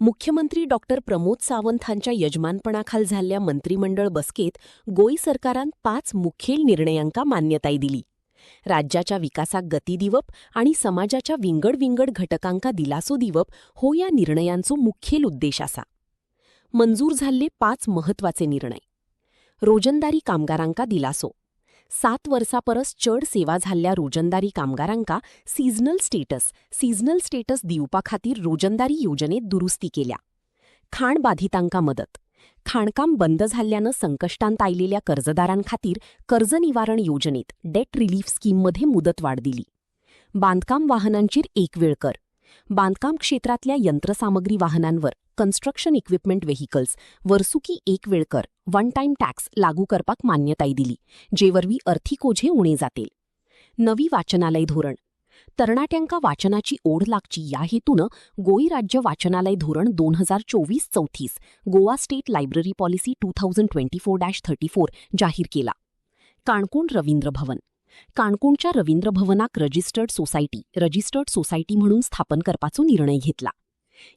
मुख्यमंत्री डॉक्टर प्रमोद सावंतांच्या यजमानपणाखाल झालेल्या मंत्रिमंडळ बसकेत गोई सरकारान 5 मुखेल निर्णयांका मान्यताय दिली. राज्याच्या विकासाक गती दिवप आणि समाजाच्या विंगड घटकांका दिलासो दिवप हो या निर्णयांचो मुखेल उद्देश आसा. मंजूर झाल्ले 5 महत्वाचे निर्णय. रोजंदारी कामगारांका दिलासो. 7 वर्सापरस चड सेवा झाल्ल्या रोजंदारी कामगारांका सीझनल स्टेटस दिवपाखातीर रोजंदारी योजनेत दुरुस्ती केल्या. खाण बाधितांका मदत. खाणकाम बंद झाल्यानं संकष्टांत आयलेल्या कर्जदारांखातीर कर्ज निवारण योजनेत डेट रिलीफ स्कीममध्ये मुदतवाढ दिली. बांधकाम वाहनांचेर एकवेळ कर. बांधकाम क्षेत्रातल्या यंत्रसामग्री वाहनांवर कन्स्ट्रक्शन इक्विपमेंट व्हेकल्स वर्सुकी एकवेळ कर वन टाइम टॅक्स लागू करपाक मान्यताय दिली, जेवरवी अर्थीक ओझे उणे जातील. नवी वाचनालय धोरण. तरणाट्यांका वाचनाची ओढ लागची या हेतूनं गोई राज्य वाचनालय धोरण 2024-34 गोवा स्टेट लायब्ररी पॉलिसी 2024-34 जाहीर केला. काणकोण रवींद्र भवन. काणकोणच्या रवींद्र भवनाक रजिस्टर्ड सोसायटी म्हणून स्थापन करपाचो निर्णय घेतला.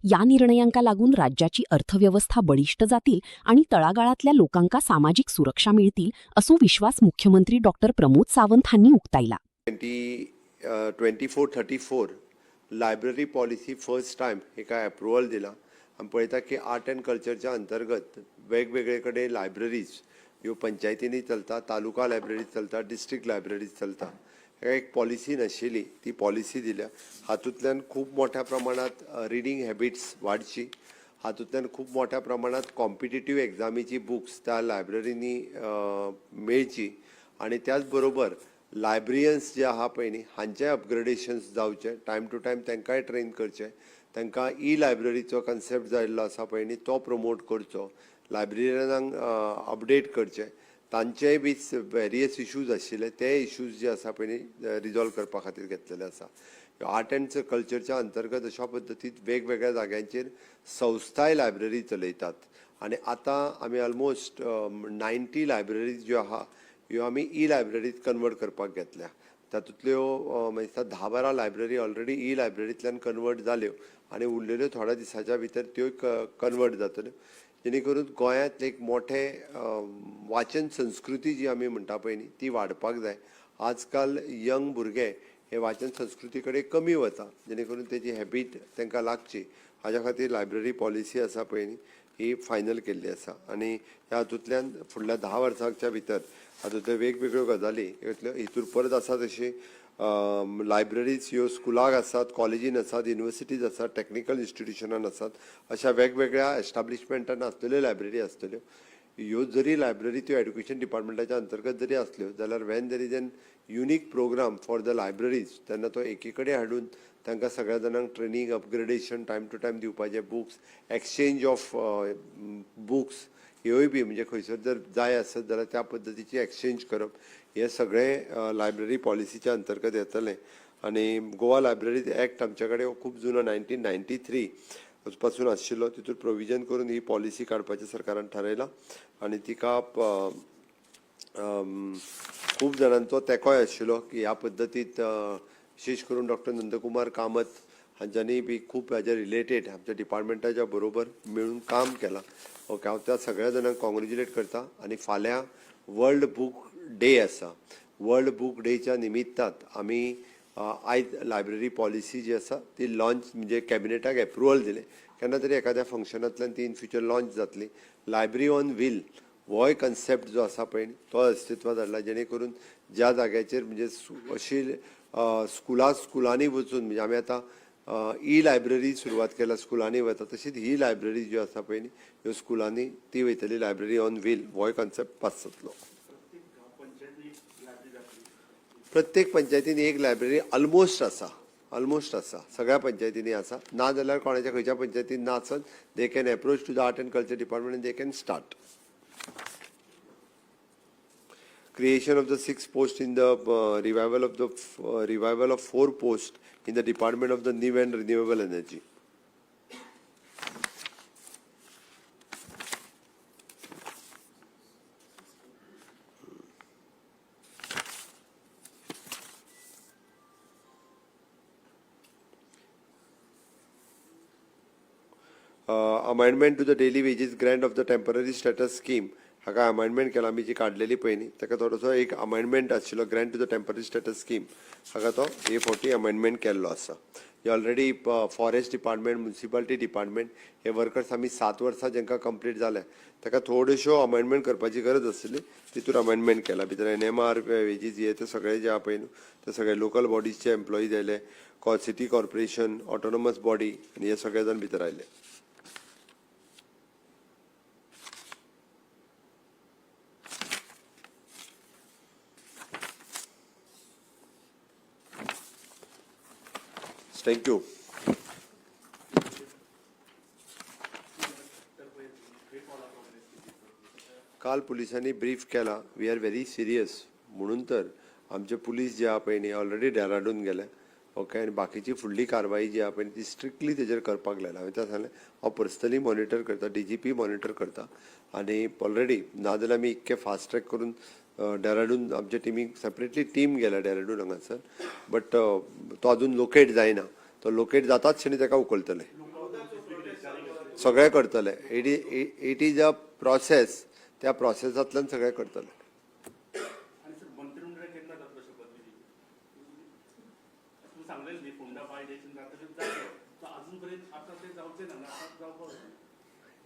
या निर्णयांका लागून राज्याची अर्थव्यवस्था बळिष्ठ जातील आणि तळागाळातल्या लोकांका सामाजिक सुरक्षा मिळतील असो विश्वास मुख्यमंत्री डॉक्टर प्रमोद सावंत हांनी उक्तायला. 24-34 लायब्ररी पॉलिसी फर्स्ट टाइम एका अप्रुवल दिला. आमी पळयता की आर्ट अँड कल्चरच्या अंतर्गत वेगवेगळे कडेन लायब्ररीज ह्यो पंचायतींनी चलता, तालुका लायब्ररीज चलता, डिस्ट्रिक्ट लायब्ररीज चलता. एक पॉलिसी नाशिल्ली, ती पॉलिसी दिल्या. हातूंतल्यान खूब मोठ्या प्रमाणात रिडींग हॅबिट्स वाडची. हातूंतल्यान खूब मोठ्या प्रमाणात कॉम्पिटिटीव एग्जामीची बुक्स त्या लायब्ररींनी मेळची आणि त्याच बरोबर लायब्रियन्स जे आहा पळय न्ही हांचे अपग्रेडेशन्स जावचे. टायम टू टायम तांकांय ट्रेन करचे. तांकां ई लायब्ररीचो कन्सेप्ट जाल्लो आसा पळय न्ही तो प्रमोट करचो. लायब्ररियनांक अपडेट करचे. तांचेय बी वेरियस इश्यूज आशिल्ले ते इश्यूज जे आसा पळय न्ही रिजॉल्व करपा खातीर घेतलेले आसा. आर्ट अँड कल्चरच्या अंतर्गत अशा पद्दतीन वेगवेगळ्या जाग्यांचेर संस्थाय लायब्ररी चलयतात आनी आतां आमी ऑलमोस्ट 90 लायब्ररीज ज्यो आहा ह्यो आमी ई लायब्ररीत कन्वर्ट करपाक घेतल्या. तातूंतल्यो म्हाका 10-12 लायब्ररी ऑलरेडी ई लायब्ररींतल्यान कन्वर्ट जाल्यो आनी उरलेल्यो थोड्या दिसाच्या भितर त्यो कन्वर्ट जातल्यो, जेणे करून गोंयांत एक मोठे वाचन संस्कृती जी आमी म्हणटा पळय न्ही ती वाडपाक जाय. आजकाल यंग भुरगे हे वाचन संस्कृती कडेन कमी वता, जेणे करून तेजी हॅबीट तांकां लागची. हाज्या खातीर लायब्ररी पॉलिसी आसा पळय न्ही ही फायनल केल्ली आसा आनी ह्या हातूंतल्यान फुडल्या 10 वर्सांच्या भितर हातूंतल्यो वेगवेगळ्यो गजाली हितूर परत आसा तशी लायब्ररीज ह्यो स्कुलाक आसात, कॉलेजीन आसात, युनिवर्सिटीज आसात, टॅक्निकल इन्स्टिट्यूशनान आसात. अशा वेगवेगळ्या एस्टाब्लिशमेंटान आसलेल्यो लायब्ररी आसतल्यो. ह्यो जरी लायब्ररी त्यो एड्युकेशन डिपार्टमेंटाच्या अंतर्गत जरी आसल्यो जाल्यार when there is an unique programme for the libraries तेन्ना तो एकी कडेन हाडून तांकां सगळ्या जाणांक training, upgradation time to time दिवपाचे, बुक्स एक्सचेंज ऑफ बुक्स ह्योय बी म्हणजे खंयसर जर जाय आसत जाल्यार त्या पद्दतीची एक्सचेंज करप हे सगळें लायब्ररी पॉलिसीच्या अंतर्गत येतलें. आनी गोवा लायब्ररी एक्ट आमचे कडेन खूब जुनो 1993 पासून आशिल्लो. तितूर प्रोविजन करून ही पॉलिसी काडपाचें सरकारान थारायलां आनी तिका खूब जाणांचो तेंकोय आशिल्लो की ह्या पद्दतीत विशेष करून डॉक्टर नंदकुमार कामत हांच्यांनी बी खूब हाजे रिलेटेड आमच्या डिपार्टमेंटाच्या बरोबर मेळून काम केलां. ओके, हांव त्या सगळ्या जाणांक कॉंग्रेच्युलेट करता. आनी फाल्यां वर्ल्ड बूक डे आसा. वर्ल्ड बूक डेच्या निमित्तांत आमी आयज लायब्ररी पॉलिसी जी आसा ती लॉन्च म्हणजे कॅबिनेटाक एप्रुवल दिलें. केन्ना तरी एखाद्या फंक्शनांतल्यान ती इन फ्युचर लॉन्च जातली. लायब्ररी ऑन व्हील होय कन्सेप्ट जो आसा पळय तो अस्तित्वात हाडला, जेणे करून ज्या जाग्याचेर म्हणजे अशी स्कुलांनी वचून म्हणजे आमी आतां ई लायब्ररी सुरवात केल्या, स्कुलांनी वता तशीच ही लायब्ररी ज्यो आसा पळय न्ही ह्यो स्कुलांनी ती वयतली. लायब्ररी ऑन व्हील होय कन्सेप्ट पास जातलो. प्रत्येक पंचायतीन एक लायब्ररी ऑलमोस्ट आसा. सगळ्या पंचायतींनी आसा. ना जाल्यार कोणाच्या खंयच्या पंचायतीन ना आसत they can approach to the art and culture department and they can start. Creation of the 6 posts in the revival of 4 posts in the Department of the New and Renewable Energy. Amendment to the daily wages grant of the temporary status scheme हाका amendment केला आमी जी काडलेली पळय न्ही ताका थोडोसो एक amendment आशिल्लो grant to the temporary status scheme हाका तो हे फावटी अमेंडमेंट केल्लो आसा. हे already forest department municipality department हे वर्कर्स आमी 7 वर्सां जेंकां कंप्लीट जाल्या ताका थोड्योश्यो अमेंडमेंट करपाची गरज आसली तितून अमेंडमेंट केला. भितर NMR वेजीस हे ते सगळे जे आहा पळय न्हू ते सगळे लोकल बॉडीजचे एम्प्लॉईज आयले, सिटी कॉर्पोरेशन, ऑटोनॉमस बॉडी आनी हे सगळे जाण भितर आयले. Thank you. काल पुलिसांनी ब्रीफ केला वी आर व्हेरी सिरियस म्हणून तर आमचे पुलीस जे आहा पळय न्ही ऑलरेडी डेराडून गेले. ओके आनी बाकीची फुडली कारवाई जी आहा पळय ती स्ट्रिक्टली तेजेर करपाक लायला. हांवें तें सांगलें हांव पर्सनली मॉनिटर करता, DGP मॉनिटर करता आनी ऑलरेडी नाजाल्यार आमी इतके फास्ट ट्रॅक करून डेराडून आमचे टिमीक सेपरेटली टीम गेल्या डेराडून हांगासर. बट तो अजून लोकेट जायना. तो लोकेट जाताच क्षणी ताका उखलतले, सगळे करतले. It is a process. त्या प्रोसेसांतल्यान सगळे करतले.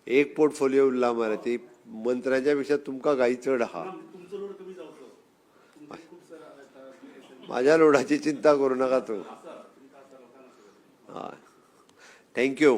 एक पोर्टफोलिओ उरला मरे ती मंत्र्याच्या पेक्षा तुमकां घाई चड आहा. म्हाज्या लोडाची चिंता करूं नाका तूं. हय थँक्यू.